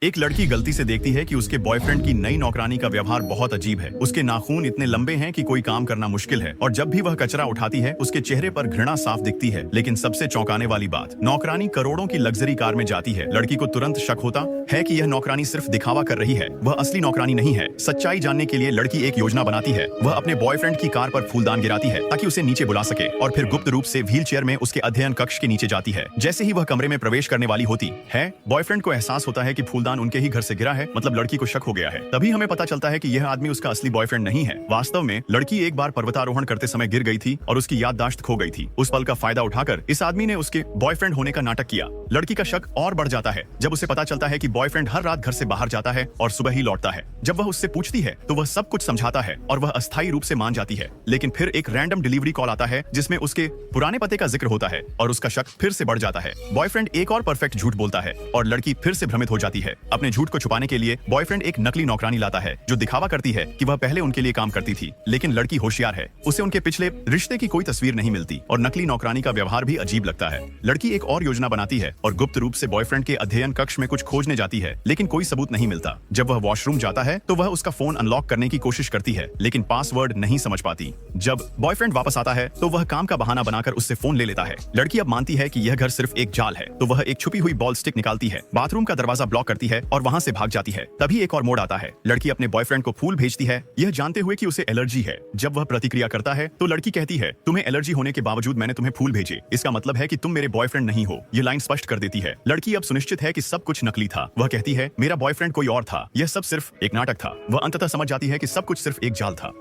एक लड़की गलती से देखती है कि उसके बॉयफ्रेंड की नई नौकरानी का व्यवहार बहुत अजीब है। उसके नाखून इतने लंबे हैं कि कोई काम करना मुश्किल है और जब भी वह कचरा उठाती है उसके चेहरे पर घृणा साफ दिखती है। लेकिन सबसे चौंकाने वाली बात, नौकरानी करोड़ों की लग्जरी कार में जाती है। लड़की को तुरंत शक होता है कि यह नौकरानी सिर्फ दिखावा कर रही है, वह असली नौकरानी नहीं है। सच्चाई जानने के लिए लड़की एक योजना बनाती है। वह अपने बॉयफ्रेंड की कार पर फूलदान गिराती है ताकि उसे नीचे बुला सके और फिर गुप्त रूप से व्हील चेयर में उसके अध्ययन कक्ष के नीचे जाती है। जैसे ही वह कमरे में प्रवेश करने वाली होती है, बॉयफ्रेंड को एहसास होता है कि फूलदान उनके ही घर से गिरा है, मतलब लड़की को शक हो गया है। तभी हमें पता चलता है कि यह आदमी उसका असली बॉयफ्रेंड नहीं है। वास्तव में लड़की एक बार पर्वतारोहण करते समय गिर गई थी और उसकी याददाश्त खो गई थी। उस पल का फायदा उठाकर इस आदमी ने उसके बॉयफ्रेंड होने का नाटक किया। लड़की का शक और बढ़ जाता है जब उसे पता चलता है कि बॉयफ्रेंड हर रात घर से बाहर जाता है और सुबह ही लौटता है। जब वह उससे पूछती है तो वह सब कुछ समझाता है और वह अस्थायी रूप से मान जाती है। लेकिन फिर एक रैंडम डिलीवरी कॉल आता है जिसमें उसके पुराने पते का जिक्र होता है और उसका शक फिर से बढ़ जाता है। बॉयफ्रेंड एक और परफेक्ट झूठ बोलता है और लड़की फिर से भ्रमित हो जाती है। अपने झूठ को छुपाने के लिए बॉयफ्रेंड एक नकली नौकरानी लाता है जो दिखावा करती है कि वह पहले उनके लिए काम करती थी। लेकिन लड़की होशियार है, उसे उनके पिछले रिश्ते की कोई तस्वीर नहीं मिलती और नकली नौकरानी का व्यवहार भी अजीब लगता है। लड़की एक और योजना बनाती है और गुप्त रूप से बॉयफ्रेंड के अध्ययन कक्ष में कुछ खोजने जाती है, लेकिन कोई सबूत नहीं मिलता। जब वह वॉशरूम जाता है तो वह उसका फोन अनलॉक करने की कोशिश करती है, लेकिन पासवर्ड नहीं समझ पाती। जब बॉयफ्रेंड वापस आता है तो वह काम का बहाना बनाकर उससे फोन ले लेता है। लड़की अब मानती है कि यह घर सिर्फ एक जाल है, तो वह एक छुपी हुई बॉल स्टिक निकालती है, बाथरूम का दरवाजा ब्लॉक करती है और वहां से भाग जाती है। तभी एक और मोड़ आता है। लड़की अपने बॉयफ्रेंड को फूल भेजती है, यह जानते हुए कि उसे एलर्जी है। जब वह प्रतिक्रिया करता है तो लड़की कहती है, तुम्हें एलर्जी होने के बावजूद मैंने तुम्हें फूल भेजे, इसका मतलब है कि तुम मेरे बॉयफ्रेंड नहीं हो। ये लाइन स्पष्ट कर देती है। लड़की अब सुनिश्चित है कि सब कुछ नकली था। वह कहती है, मेरा बॉयफ्रेंड कोई और था, यह सब सिर्फ एक नाटक था। वह अंततः समझ जाती है कि सब कुछ सिर्फ एक जाल था।